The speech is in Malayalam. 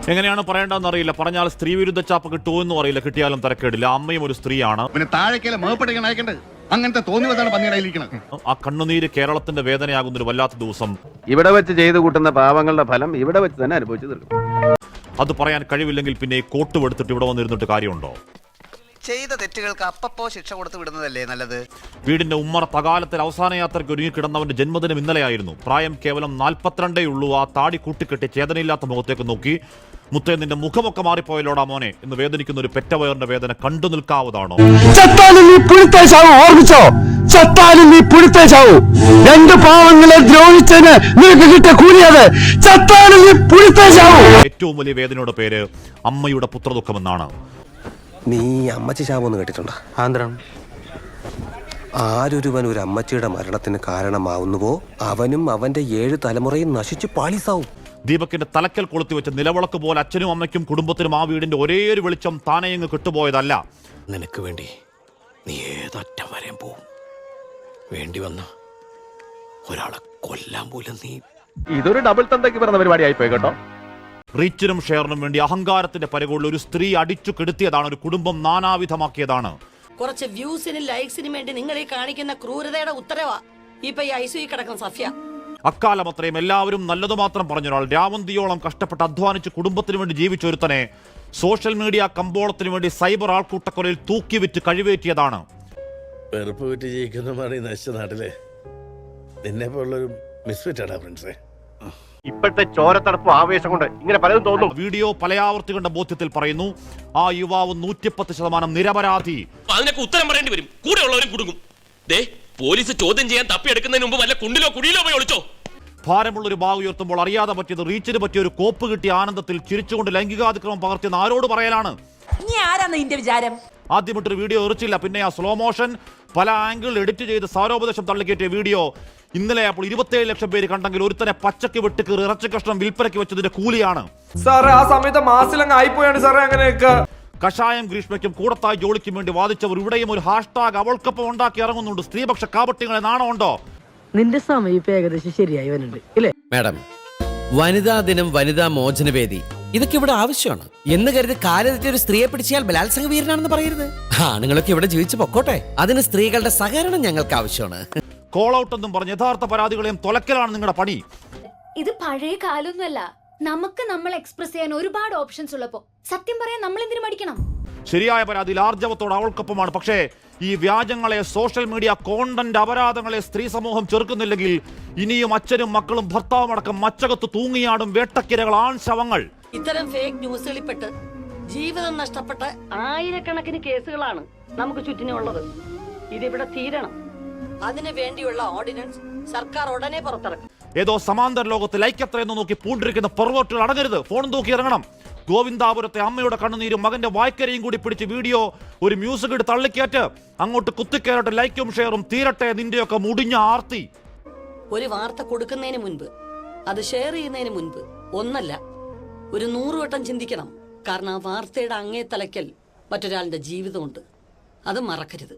എങ്ങനെയാണ് പറയേണ്ടതെന്ന് അറിയില്ല. പറഞ്ഞാൽ സ്ത്രീ വിരുദ്ധ ചാപ്പ് കിട്ടുമെന്നും അറിയില്ല. കിട്ടിയാലും തരക്കേടില്ല. അമ്മയും ഒരു സ്ത്രീയാണ്. അങ്ങനത്തെ തോന്നിയതാണ് പന്നിയിലിരിക്കുന്നത്. ആ കണ്ണുനീര് കേരളത്തിന്റെ വേദനയാകുന്നൊരു വല്ലാത്ത ദിവസം. ഇവിടെ വെച്ച് ചെയ്തു കൂട്ടുന്ന പാവങ്ങളുടെ ഫലം ഇവിടെ വെച്ച് തന്നെ അനുഭവിച്ചു തീർക്കും. അത് പറയാൻ കഴിവില്ലെങ്കിൽ പിന്നെ കോട്ട് എടുത്തിട്ട് ഇവിടെ വന്നിരുന്നിട്ട് കാര്യമുണ്ടോ? ചെയ്ത തെറ്റുകൾക്ക് അപ്പപ്പോ ശിക്ഷ കൊടുത്തു വിടുന്നതല്ലേ നല്ലത്? വീടിന്റെ ഉമ്മറ തകാലത്തിൽ അവസാന യാത്രയ്ക്ക് ഒരുങ്ങിക്കിടന്നവന്റെ ജന്മദിനം ഇന്നലെയായിരുന്നു. പ്രായം കേവലം 42 ഉള്ളൂ. ആ താടി കൂട്ടിക്കെട്ടി ചേതനയില്ലാത്ത മുഖത്തേക്ക് നോക്കി, മുത്തേ നിന്റെ മുഖമൊക്കെ മാറിപ്പോയല്ലോടാ മോനെ എന്ന് വേദനിക്കുന്ന ഒരു പെറ്റവയറിന്റെ വേദന കണ്ടു നിൽക്കാവതാണോ? രണ്ട് പാവങ്ങളെ ദ്രോഹിച്ചതിന് നിനക്ക് കിട്ടിയ കൂലിയത്. ഏറ്റവും വലിയ വേദനയുടെ പേര് അമ്മയുടെ പുത്രദുഃഖമെന്നാണ്. നീ അമ്മച്ചി ശാപം കേട്ടിട്ടുണ്ടോ? ആന്ധ്രം ആരൊരുവൻ ഒരു അമ്മച്ചിയുടെ മരണത്തിന് കാരണമാവുന്നുവോ അവനും അവന്റെ 7 തലമുറയും നശിച്ചു പാളിസാവും. ദീപകിന്റെ തലക്കൽ കൊളുത്തി വെച്ച നിലവിളക്ക് പോലെ അച്ഛനും അമ്മയ്ക്കും കുടുംബത്തിനും ആ വീടിന്റെ ഒരേ ഒരു വെളിച്ചം താനെയങ്ങ് കിട്ടുപോയതല്ല. നിനക്ക് വേണ്ടി നീ ഏതറ്റം വരെയും പോവും. വേണ്ടി വന്ന ഒരാളെ കൊല്ലാൻ പോലും നീ. ഇതൊരു ഡബിൾ തന്തയ്ക്ക് പറഞ്ഞ പരിപാടിയായി പോയി കേട്ടോ. റീച്ചിനും ഷെയറിനും വേണ്ടി അഹങ്കാരത്തിന്റെ പരകോളിൽ ഒരു സ്ത്രീ അടിച്ചു കെടുത്തിയതാണ്. ഒരു കുടുംബം നാനാവിധമാക്കിയതാണ്. കുറച്ച് വ്യൂസിനും ലൈക്സിനും വേണ്ടി നിങ്ങൾ ഈ കാണിക്കുന്ന ക്രൂരതയുടെ ഉത്തരവാ ഇപ്പൊ ഈ ഐസിയു കിടക്കുന്ന സഫ്യ. അക്കാലം അത്രയും എല്ലാവരും നല്ലതു മാത്രം പറഞ്ഞൊരാൾ, രാവന്തിയോളം കഷ്ടപ്പെട്ട് അധ്വാനിച്ച് കുടുംബത്തിന് വേണ്ടി ജീവിച്ചൊരുത്തനെ സോഷ്യൽ മീഡിയ കമ്പോളത്തിന് വേണ്ടി സൈബർ ആൾക്കൂട്ടക്കൊലയിൽ തൂക്കി വിറ്റ് കഴിവേറ്റിയതാണ്. വെറുപ്പ് വിറ്റ് ജീവിക്കുന്ന നശിച്ച നാട്ടിലെ നിന്നെ പോലുള്ളൊരു മിസ്ഫിറ്റാണ് ഫ്രണ്ട്സേ. ഇപ്പോഴത്തെ ചോരത്തടപ്പ് ആവേശം കൊണ്ട് ഇങ്ങനെ പലതും തോന്നും. വീഡിയോ പലയാവർത്തി കണ്ട ബോധ്യത്തിൽ പറയുന്നു ആ യുവാവ് 110% നിരപരാധി. അതിനൊക്കെ ഉത്തരം പറയേണ്ടി വരും. കൂടെ ഉള്ളവരും കുടുങ്ങും. പോലീസ് ചോദ്യം ചെയ്യാൻ തപ്പിയെടുക്കുന്നതിന് മുമ്പ് വല്ല കുണ്ടിലോ കുടിയിലോ പോയി ഒളിച്ചോ. ഭാരമുള്ളൊരു ബാഗ് ഉയർത്തുമ്പോൾ അറിയാതെ പറ്റിയത് റീച്ചിന് പറ്റിയ ഒരു കോപ്പ് കിട്ടിയ ആനന്ദത്തിൽ ചിരിച്ചുകൊണ്ട് ലൈംഗികാതിക്രമം പകർത്തിയെന്ന് ആരോട് പറയലാണ്? ആദ്യമിട്ടൊരു വീഡിയോ എറിച്ചില്ല. പിന്നെ ആ സ്ലോ മോഷൻ പല ആംഗിൾ എഡിറ്റ് ചെയ്ത് സാരോപദേശം തള്ളിക്കയറ്റിയ വീഡിയോ ഇന്നലെ അപ്പോൾ 27 ലക്ഷം പേര് കണ്ടെങ്കിൽ ഒരുത്തനെ പച്ചക്ക് വെട്ടിക്കീറി ഇറച്ചി കഷ്ണം വിൽപ്പനയ്ക്ക് വെച്ചതിന്റെ കൂലിയാണ്. സാറേ ആ സമയത്ത് മാസിലങ്ങ് ആയിപ്പോയാണ് സാറേ. അങ്ങനെയൊക്കെ കഷായം ഗ്രീഷ്മയ്ക്കും കൂടത്തായി ജോളിക്കും വേണ്ടി വാദിച്ചവർ ഇവിടെയും ഒരു ഹാഷ്ടാഗ് അവൾക്കൊപ്പം ഉണ്ടാക്കി ഇറങ്ങുന്നുണ്ട്. സ്ത്രീപക്ഷ കാപട്യങ്ങളെ നാണമുണ്ടോ? നിന്റെ സമയം ഇപ്പൊ ഏകദേശം ശരിയായി വരുന്നുണ്ട് ഇല്ലേ മാഡം? വനിതാ ദിനം, വനിതാ മോചനവേദി, ഇതൊക്കെ ഇവിടെ ആവശ്യമാണ് എന്ന് കരുതി കാലത്തെ ഒരു സ്ത്രീയെ പിടിച്ചാൽ ബലാത്സംഗ വീരനാണെന്ന് പറയരുത്. ആണുങ്ങളൊക്കെ ഇവിടെ ജീവിച്ചു പൊക്കോട്ടെ. അതിന് സ്ത്രീകളുടെ സഹകരണം ഞങ്ങൾക്ക് ആവശ്യമാണ്. കോൾ ഔട്ട് എന്നും പറഞ്ഞ് യഥാർത്ഥ പരാതികളെയും തൊലക്കലാണ് നിങ്ങളുടെ പണി. ഇത് പഴയ കാലൊന്നുമല്ല. നമുക്ക് നമ്മൾ എക്സ്പ്രസ് ചെയ്യാൻ ഒരുപാട് ഓപ്ഷൻസ് ഉള്ളപ്പോ സത്യം പറയാൻ നമ്മൾ എന്തിനു മടിക്കണം? ശരിയായ പരാതിയിൽ ആർജവത്തോട് അവൾക്കൊപ്പമാണ്. പക്ഷേ ഈ വ്യാജങ്ങളെ, സോഷ്യൽ മീഡിയ കോണ്ടന്റ് അപരാധങ്ങളെ സ്ത്രീ സമൂഹം ചെറുക്കുന്നില്ലെങ്കിൽ ഇനിയും അച്ഛനും മക്കളും ഭർത്താവും അടക്കം മച്ചകത്ത് തൂങ്ങിയാടും വേട്ടക്കിരകൾ, ആൺ ശവങ്ങൾ. ഇത്തരം ഫേക്ക് ന്യൂസുകളിൽപ്പെട്ട് ജീവിതം നഷ്ടപ്പെട്ട ആയിരക്കണക്കിന് കേസുകളാണ് നമുക്ക് ചുറ്റിനുള്ളത്. ഇതിവിടെ തീരണം. അതിനു വേണ്ടിയുള്ള ഓർഡിനൻസ് സർക്കാർ ഉടനെ പുറത്തിറക്കും. ഏതോ സമാന്തര ലോകത്ത് ലൈക്കത്രയെന്ന് നോക്കി പൂണ്ടിരിക്കുന്ന പെർവേർട്ടുകൾ അടങ്ങരുത്. ഫോൺ തൂക്കി ഇറങ്ങണം. ഗോവിന്ദാപുരത്തെ അമ്മയുടെ കണ്ണുനീരും മകന്റെ വായ്ക്കരയും കൂടി പിടിച്ച് വീഡിയോ ഒരു മ്യൂസിക് ഇട്ട് തള്ളിക്കയറ്റ്. അങ്ങോട്ട് കുത്തിക്കയറട്ടെ ലൈക്കും ഷെയറും തീരട്ടെ നിന്റെയൊക്കെ മുടിഞ്ഞ ആർത്തി. ഒരു വാർത്ത കൊടുക്കുന്നതിന് മുൻപ്, അത് ഷെയർ ചെയ്യുന്നതിന് മുൻപ് ഒന്നല്ല ഒരു 100 വട്ടം ചിന്തിക്കണം. കാരണം ആ വാർത്തയുടെ അങ്ങേ തലയ്ക്കൽ മറ്റൊരാളുടെ ജീവിതമുണ്ട്. അത് മറക്കരുത്.